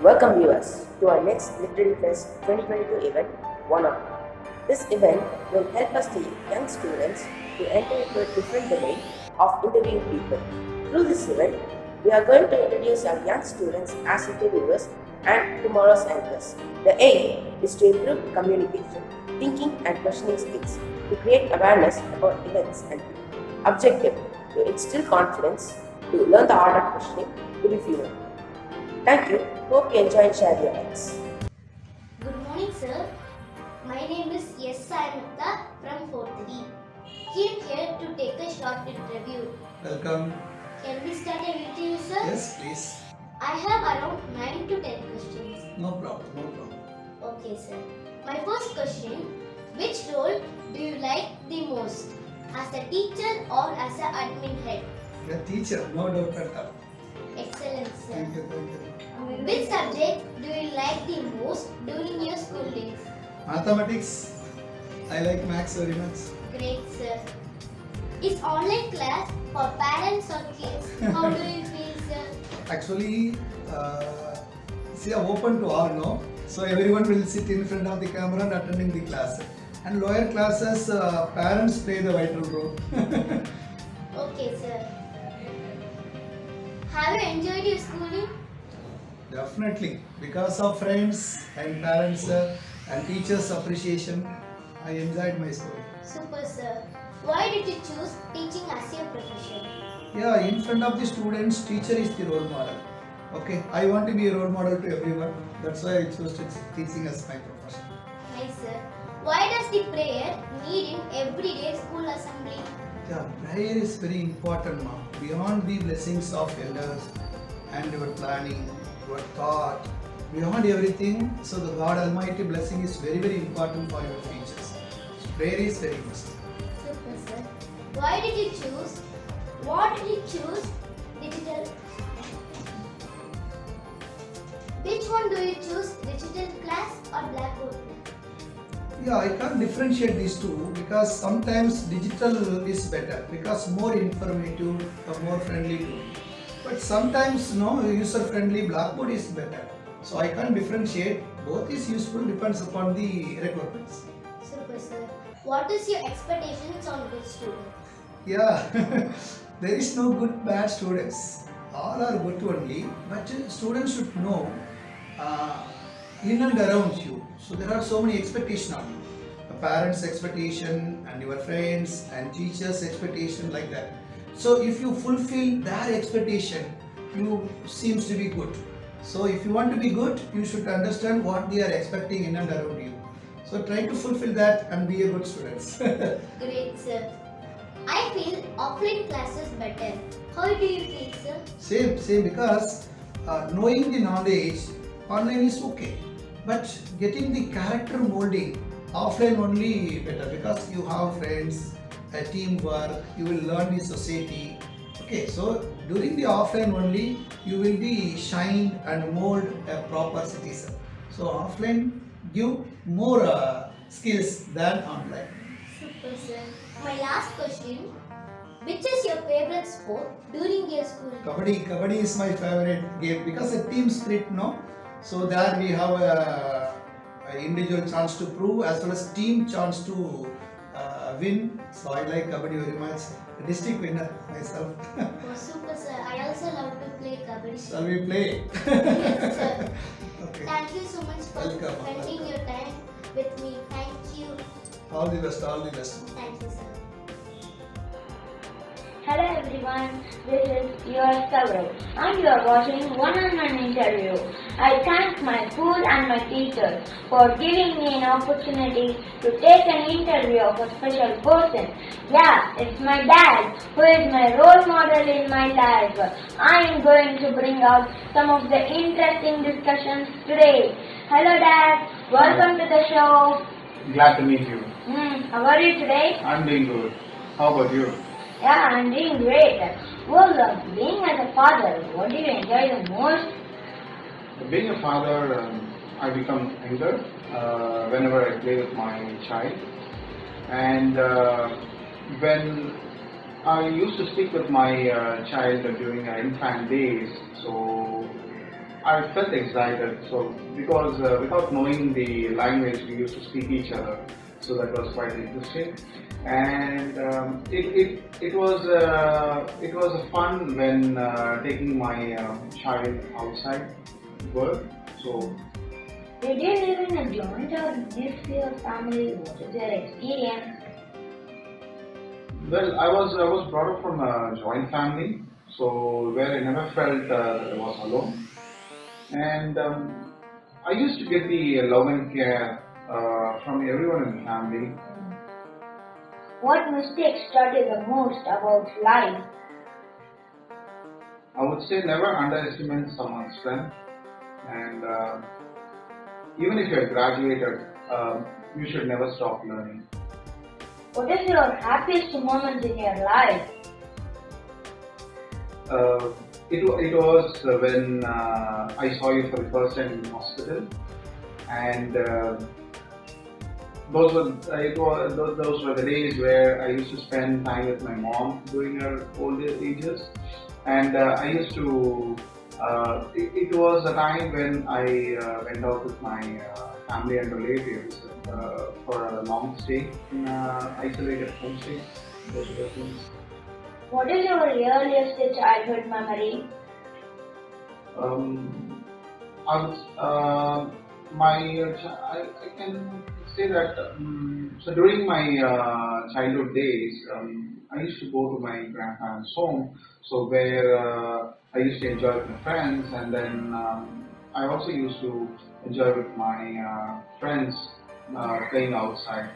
Welcome viewers to our next Literary Fest 2022 event, One Up. This event will help us, the young students, to enter into a different domain of interviewing people. Through this event, we are going to introduce our young students as interviewers and tomorrow's anchors. The aim is to improve communication, thinking and questioning skills, to create awareness about events and people. Objective: to instill confidence, to learn the art of questioning, to be fluent. Thank you. Hope you enjoy and share your likes. Good morning, sir. My name is S. Sayanukta from 4th D. Came here to take a short interview. Welcome. Can we start an interview, sir? Yes, please. I have around 9 to 10 questions. No problem, no problem. Okay, sir. My first question: which role do you like the most? As a teacher or as an admin head? The teacher, no doubt at all. Excellent, sir. Thank you, thank you. Which subject do you like the most during your school days? Mathematics. I like maths very much. Great, sir. Is online class for parents or kids? How do you feel, sir? Actually, see, I'm open to all, no? So everyone will sit in front of the camera and attending the class. And lower classes, parents play the vital role. Okay, sir. Have you enjoyed your schooling? Definitely. Because of friends and parents and teachers' appreciation, I enjoyed my schooling. Super, sir. Why did you choose teaching as your profession? Yeah, in front of the students, teacher is the role model. Okay, I want to be a role model to everyone. That's why I chose teaching as my profession. Nice, sir. Why does the prayer need in everyday school assembly? Yeah, prayer is very important, ma. Beyond the blessings of elders and your planning, your thought, beyond everything, so the God Almighty blessing is very, very important for your futures. So prayer is very must. Super, sir. Why did you choose? What did you choose? Digital. Which one do you choose? Digital class or blackboard? Yeah, I can't differentiate these two because sometimes digital is better because more informative or more friendly to me. But sometimes user friendly blackboard is better. So I can't differentiate. Both is useful, depends upon the requirements. Super, sir. What is your expectations on good student? Yeah, there is no good bad students. All are good only, but students should know in and around you. So there are so many expectations on you. The parents' expectation and your friends and teachers' expectation like that. So if you fulfill their expectation, you seems to be good. So if you want to be good, you should understand what they are expecting in and around you. So try to fulfill that and be a good student. Great, sir. I feel offline classes better. How do you feel, sir? Same because knowing the knowledge online is okay, but getting the character molding offline only better because you have friends, a teamwork, you will learn the society. Okay, so during the offline only you will be shined and mold a proper citizen. So offline give more skills than online. Super, sir. My last question: which is your favorite sport during your school? Kabaddi is my favorite game because a team spirit, no? So there we have a individual chance to prove as well as team chance to win. So I like Kabaddi very much. A district winner myself. Oh, super, sir. I also love to play kabaddi. Shall we play? Yes, sir. Okay. Thank you so much for Welcome, spending welcome. your time with me. Thank you. All the best, all the best. Thank you, sir. Hello everyone, this is yours Saurav and you are watching one-on-one interview. I thank my school and my teachers for giving me an opportunity to take an interview of a special person. Yeah, it's my dad who is my role model in my life. I am going to bring out some of the interesting discussions today. Hello Dad, welcome to the show. Glad to meet you. How are you today? I'm doing good. How about you? Yeah, I'm doing great. Well, being as a father, what do you enjoy the most? Being a father, I become anger whenever I play with my child. And when I used to speak with my child during our infant days, so I felt excited. So because without knowing the language, we used to speak each other. So that was quite interesting, and it was a fun when taking my child outside work. So Did you live in a joint or this your family? What is your experience? well, I was brought up from a joint family, so where I never felt that I was alone, and I used to get the love and care from everyone in the family. What mistakes taught you the most about life? I would say never underestimate someone's strength, and even if you have graduated, you should never stop learning. What is your happiest moment in your life? It was when I saw you for the first time in the hospital, and those were the days where I used to spend time with my mom during her older ages, and I used to. It was a time when I went out with my family and relatives for a long stay in isolated homestay. Those were the things. What is your earliest childhood memory? I was, I can say that so during my childhood days, I used to go to my grandparents' home, so where I used to enjoy with my friends, and then I also used to enjoy with my friends playing outside.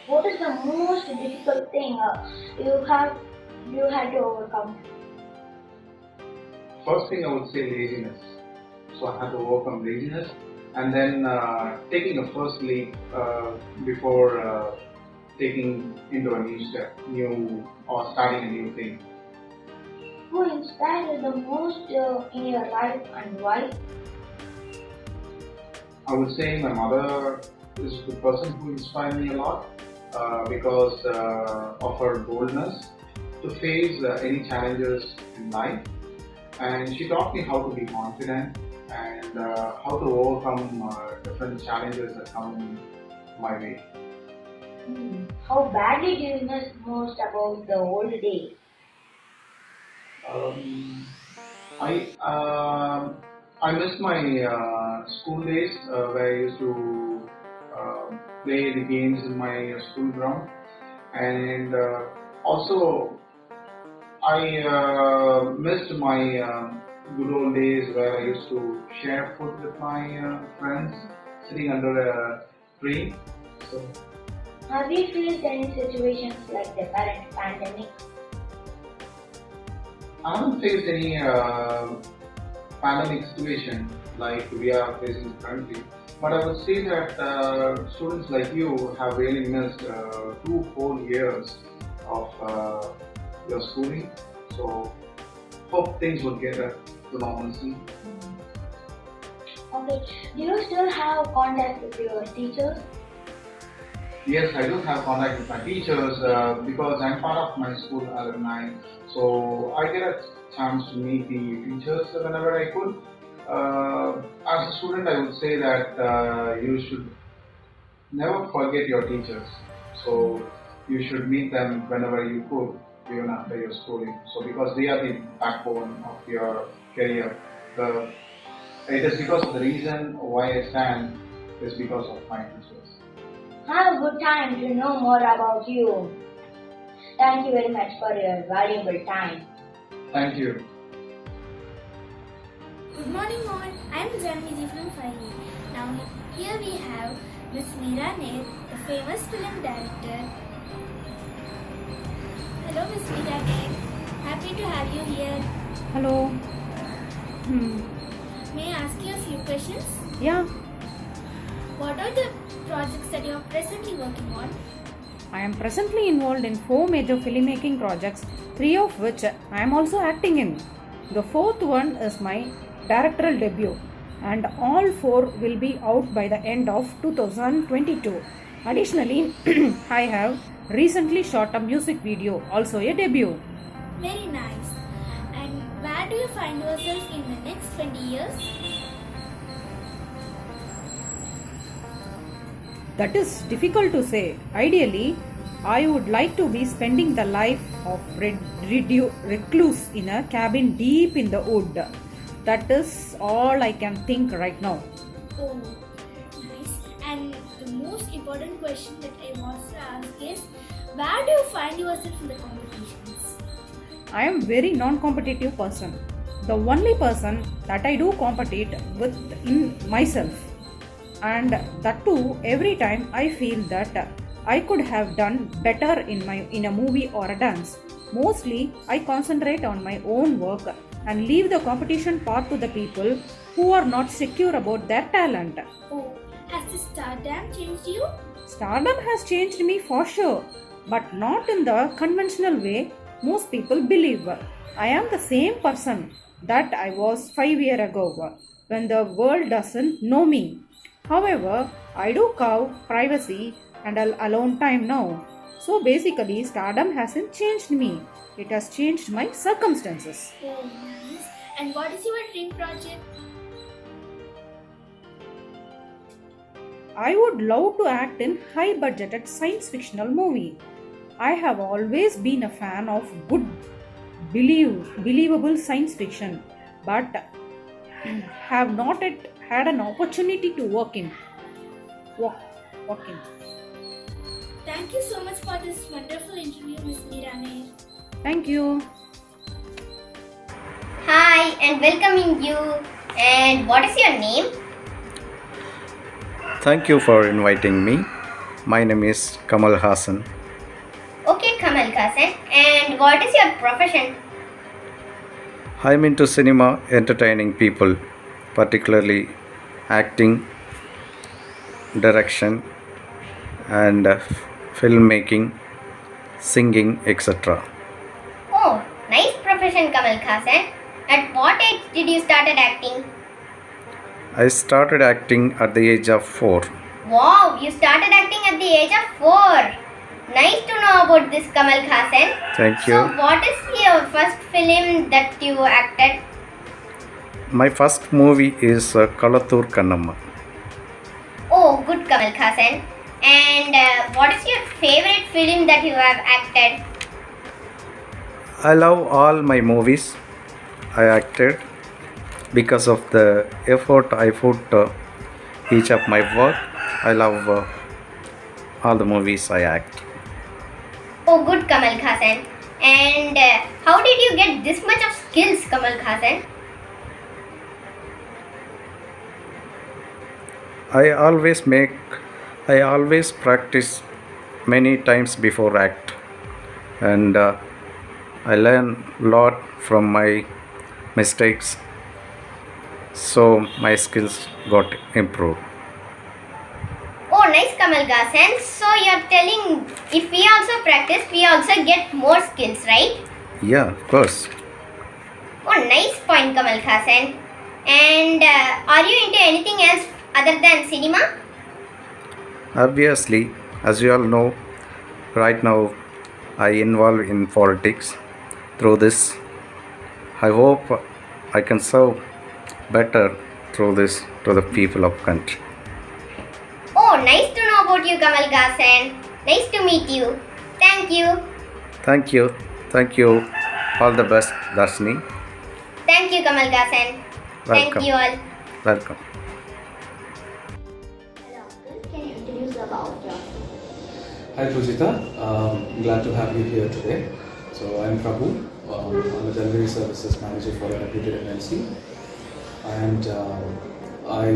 What is the most difficult thing you had to overcome? First thing I would say laziness. So I had to overcome laziness, and then taking a first leap before taking into a new step, or starting a new thing. Who inspired you the most in your life and why? I would say my mother is the person who inspired me a lot because of her boldness to face any challenges in life, and she taught me how to be confident and how to overcome different challenges that come my way. How badly do you miss most about the old days? I miss my school days where I used to play the games in my school ground, and also I missed my good old days where I used to share food with my friends sitting under a tree. So Have you faced any situations like the current pandemic? I haven't faced any pandemic situation like we are facing currently, but I would say that students like you have really missed 2 whole years of your schooling. So hope things will get to normalcy. Okay. Do you still have contact with your teachers? Yes, I do have contact with my teachers because I'm part of my school alumni. So I get a chance to meet the teachers whenever I could. As a student, I would say that you should never forget your teachers. So you should meet them whenever you could, even after your schooling. So because they are the backbone of your career. It is because of the reason why I stand is because of my teachers. Have a good time to know more about you. Thank you very much for your valuable time. Thank you. Good morning all, I am Janmiji from Fahi. Now here we have Miss Meera Nair, the famous film director. Hello Miss Meera Nair, happy to have you here. Hello. May I ask you a few questions? Yeah, What are the projects that you are presently working on? I am presently involved in 4 major filmmaking projects, 3 of which I am also acting in. The 4th one is my directorial debut, and all 4 will be out by the end of 2022. Additionally, I have recently shot a music video, also a debut. Very nice. And where do you find yourself in the next 20 years? That is difficult to say. Ideally, I would like to be spending the life of recluse in a cabin deep in the wood. That is all I can think right now. Oh, nice. And the most important question that I want to ask is, where do you find yourself in the competitions? I am very non-competitive person. The only person that I do compete with in myself. And that too, every time I feel that I could have done better in a movie or a dance. Mostly, I concentrate on my own work and leave the competition part to the people who are not secure about their talent. Oh, has the stardom changed you? Stardom has changed me for sure, but not in the conventional way most people believe. I am the same person that I was 5 years ago when the world doesn't know me. However, I do carve privacy and alone time now. So basically, stardom hasn't changed me. It has changed my circumstances. Oh, nice. And what is your dream project? I would love to act in high budgeted science fictional movie. I have always been a fan of good, believable science fiction, but have not yet had an opportunity to work in. Thank you so much for this wonderful interview, Ms. Mirane. Thank you. Hi, and welcoming you. And what is your name? Thank you for inviting me. My name is Kamal Hassan. Okay, Kamal Hassan. And what is your profession? I'm into cinema, entertaining people, particularly acting, direction, and filmmaking, singing, etc. Oh, nice profession, Kamal Hassan. At what age did you started acting? I started acting at the age of 4. Wow, you started acting at the age of 4. Nice to know about this, Kamal Hassan. Thank you. So, what is your first film that you acted? My first movie is Kalathur Kannamma. Oh, good, Kamal Hassan. And what is your favorite film that you have acted? I love all my movies I acted because of the effort I put each of my work. I love all the movies I act. Oh, good, Kamal Hassan. And how did you get this much of skills, Kamal Hassan? I always practice many times before act, and I learn a lot from my mistakes, so my skills got improved. Oh, nice, Kamal Hassan. So you're telling if we also practice, we also get more skills, right? Yeah, of course. Oh, nice point, Kamal Hassan. And are you into anything else other than cinema? Obviously, as you all know, right now I involve in politics. Through this, I hope I can serve better through this to the people of country. Oh, nice to know about you, Kamal Hassan. Nice to meet you. Thank you. Thank you. Thank you. All the best, Darshini. Thank you, Kamal Hassan. Thank Welcome. you all. Welcome. Hello, Uncle. Can you introduce about yourself? Hi Pujita, glad to have you here today. So I'm Prabhu, I'm a delivery services manager for a reputed MNC, and I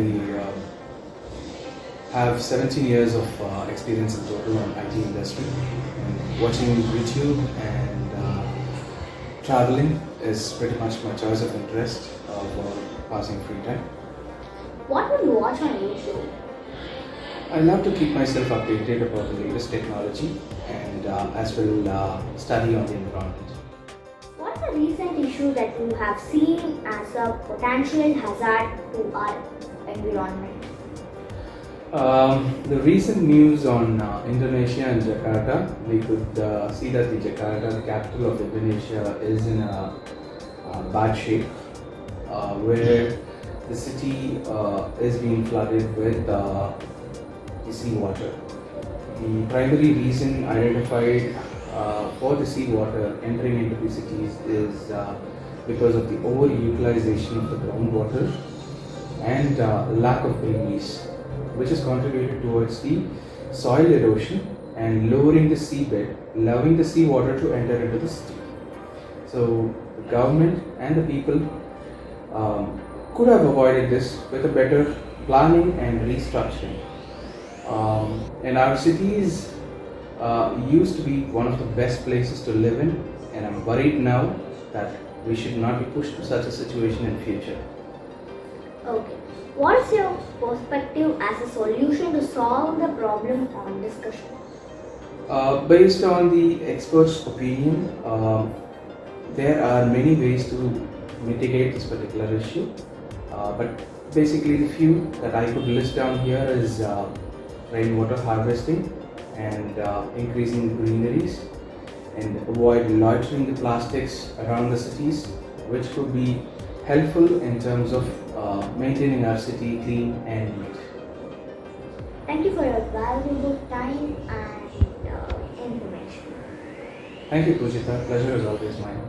have 17 years of experience in total on IT industry. And watching YouTube and traveling is pretty much my choice of interest for passing free time. What will you watch on YouTube? I love to keep myself updated about the latest technology and as well study on the environment. What's the recent issue that you have seen as a potential hazard to our environment? The recent news on Indonesia and Jakarta, we could see that the Jakarta, the capital of Indonesia, is in a bad shape, where the city is being flooded with the seawater. The primary reason identified for the seawater entering into the cities is because of the overutilization of the groundwater and lack of greeneries, which has contributed towards the soil erosion and lowering the seabed, allowing the seawater to enter into the city. So the government and the people could have avoided this with a better planning and restructuring. And our cities used to be one of the best places to live in, and I'm worried now that we should not be pushed to such a situation in future. Okay. What's your perspective as a solution to solve the problem on discussion? Based on the experts' opinion, there are many ways to mitigate this particular issue, but basically the few that I could list down here is rainwater harvesting and increasing the greeneries, and avoid loitering the plastics around the cities, which could be helpful in terms of maintaining our city clean and neat. Thank you for your valuable time and information. Thank you, Pujita. Pleasure is always mine.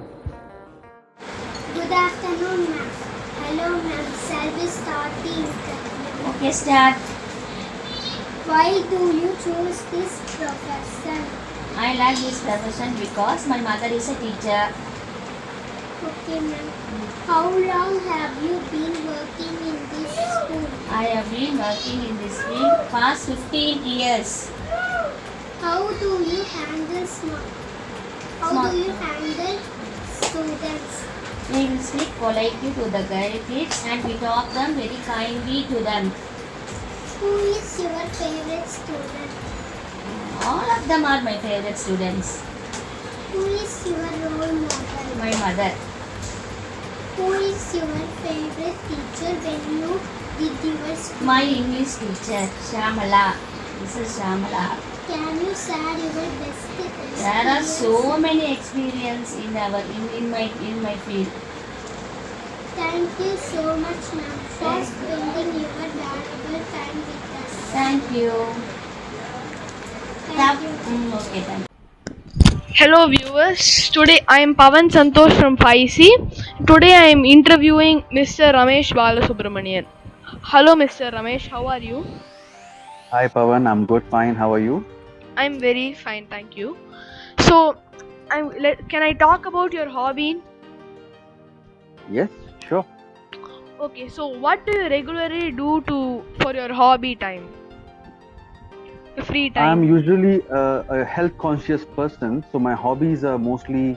Good afternoon, ma'am. Hello, ma'am. Shall we start the interview? Okay, start. Why do you choose this profession? I like this profession because my mother is a teacher. Okay, ma'am. How long have you been working in this school? I have been working in this field past 15 years. How do you handle students? We will speak politely to the girl kids and we talk them very kindly to them. Who is your favorite student? All of them are my favorite students. Who is your role model? My mother. Who is your favorite teacher when you did your school? My English teacher, Shamala. This is Shamala. Can you share your best experience? There are so many experience in my field. Thank you so much, ma'am, for spending your valuable time with us. Thank you. Thank you. Okay, thank you. Hello viewers, today I am Pavan Santosh from 5C. Today I am interviewing Mr. Ramesh Balasubramanian. Hello Mr. Ramesh, how are you? Hi Pavan, I'm good, fine. How are you? I am very fine, thank you. So, can I talk about your hobby? Yes, sure. Okay, so what do you regularly do for your hobby time? Your free time? I'm usually a health conscious person, so my hobbies are mostly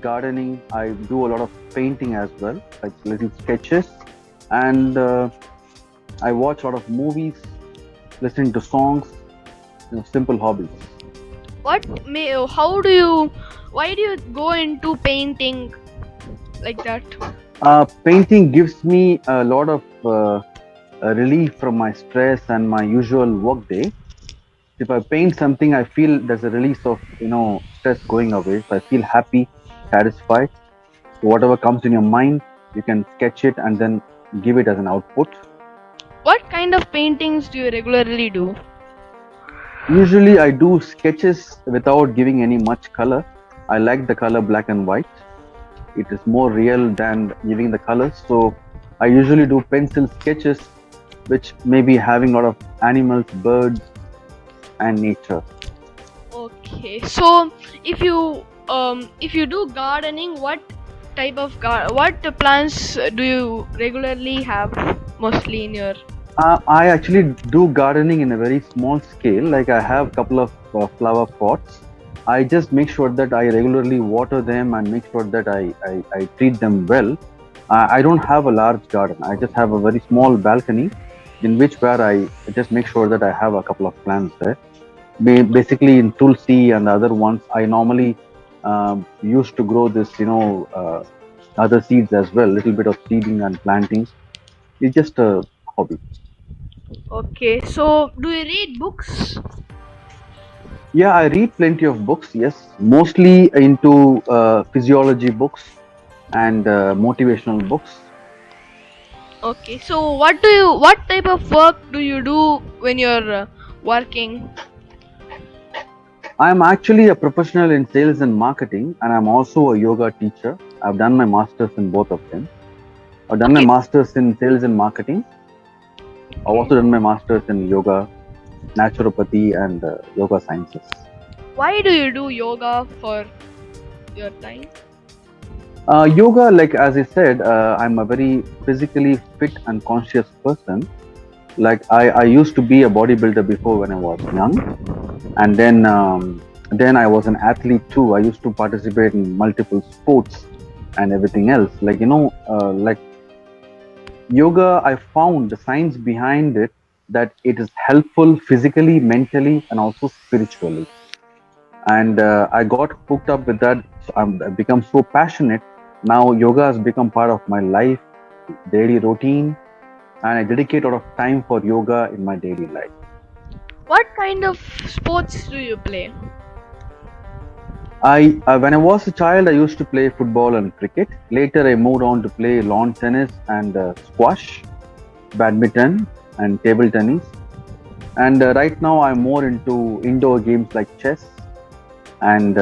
gardening. I do a lot of painting as well, like little sketches, and I watch a lot of movies, listening to songs, simple hobbies. Why do you go into painting like that? Painting gives me a lot of relief from my stress and my usual work day. If I paint something, I feel there's a release of stress going away. So I feel happy, satisfied. So whatever comes in your mind, you can sketch it and then give it as an output. What kind of paintings do you regularly do? Usually I do sketches without giving any much color. I like the color black and white. It is more real than giving the colors. So I usually do pencil sketches which may be having a lot of animals, birds and nature. Okay, so if you do gardening, what plants do you regularly have mostly in your? I actually do gardening in a very small scale. Like I have a couple of flower pots. I just make sure that I regularly water them and make sure that I treat them well. I don't have a large garden. I just have a very small balcony in where I just make sure that I have a couple of plants there. Basically in Tulsi and the other ones, I normally used to grow this, other seeds as well, little bit of seeding and planting. It's just a hobby. Okay, so do you read books? Yeah, I read plenty of books, yes. Mostly into physiology books and motivational books. Okay, so what type of work do you do when you're working? I'm actually a professional in sales and marketing, and I'm also a yoga teacher. I've done my masters in both of them. I've done my Okay. masters in sales and marketing. I've also done my masters in yoga, naturopathy, and yoga sciences. Why do you do yoga for your time? Yoga, like as I said, I'm a very physically fit and conscious person. Like I used to be a bodybuilder before when I was young, and then I was an athlete too. I used to participate in multiple sports and everything else. Like like yoga, I found the science behind it that it is helpful physically, mentally, and also spiritually. And I got hooked up with that. So I've become so passionate. Now yoga has become part of my life, daily routine, and I dedicate a lot of time for yoga in my daily life. What kind of sports do you play? When I was a child, I used to play football and cricket. Later, I moved on to play lawn tennis and squash, badminton, and table tennis. And right now, I'm more into indoor games like chess and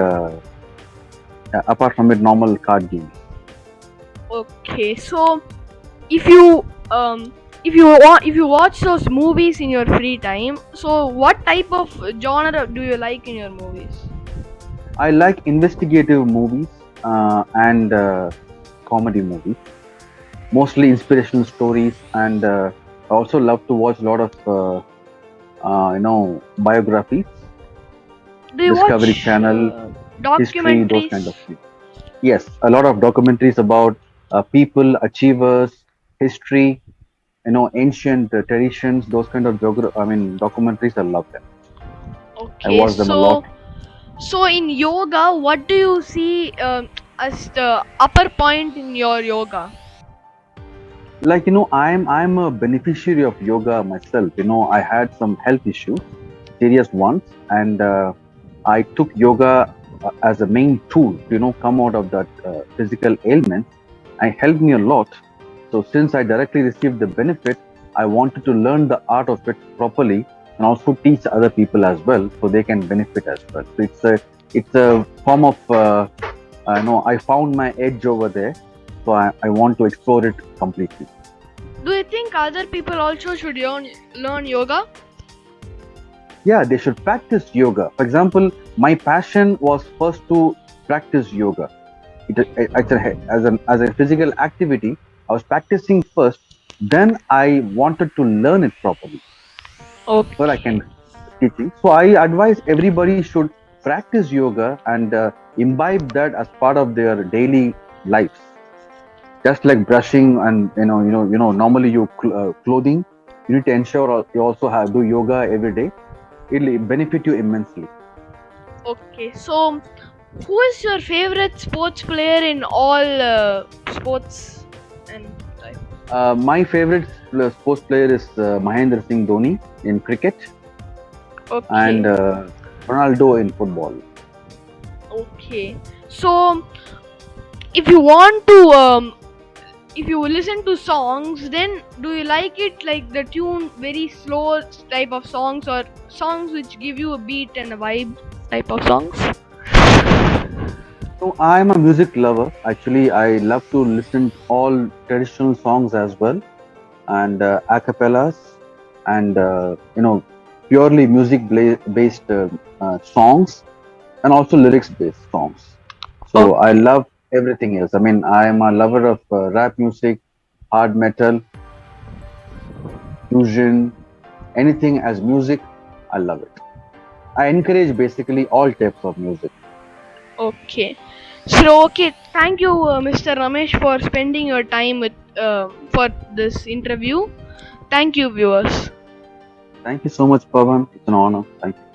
apart from it, normal card games. Okay, so if you watch those movies in your free time, so what type of genre do you like in your movies? I like investigative movies and comedy movies, mostly inspirational stories, and I also love to watch a lot of biographies, Do you Discovery watch Channel, history, those documentaries? kind of things. Yes, a lot of documentaries about people, achievers, history, ancient traditions, those kind of documentaries. I love them. I Okay, watch them a lot. so in yoga, what do you see as the upper point in your yoga? Like I'm a beneficiary of yoga myself. I had some health issues, serious ones, and I took yoga as a main tool to come out of that physical ailment. It helped me a lot. So since I directly received the benefit, I wanted to learn the art of it properly and also teach other people as well, so they can benefit as well. So it's a form of I found my edge over there, so I want to explore it completely. Do you think other people also should learn yoga? Yeah, they should practice yoga. For example, my passion was first to practice yoga. As a physical activity, I was practicing first. Then I wanted to learn it properly, Okay. so I can teaching. So I advise everybody should practice yoga and imbibe that as part of their daily lives. Just like brushing and normally you clothing, you need to ensure you also do yoga every day. It'll benefit you immensely. Okay, so who is your favorite sports player in all sports and type? My favorite sports player is Mahendra Singh Dhoni in cricket Okay. and Ronaldo in football. Okay, so if you want to if you listen to songs, then do you like it like the tune very slow type of songs, or songs which give you a beat and a vibe type of songs? So I'm a music lover. Actually, I love to listen to all traditional songs as well, and a cappellas, and purely music-based songs, and also lyrics-based songs. So I love everything else. I mean, I am a lover of rap music, hard metal, fusion, anything as music. I love it. I encourage basically all types of music. Okay. So okay, thank you, Mr. Ramesh, for spending your time with for this interview. Thank you, viewers. Thank you so much, Pavan. It's an honor. Thank you.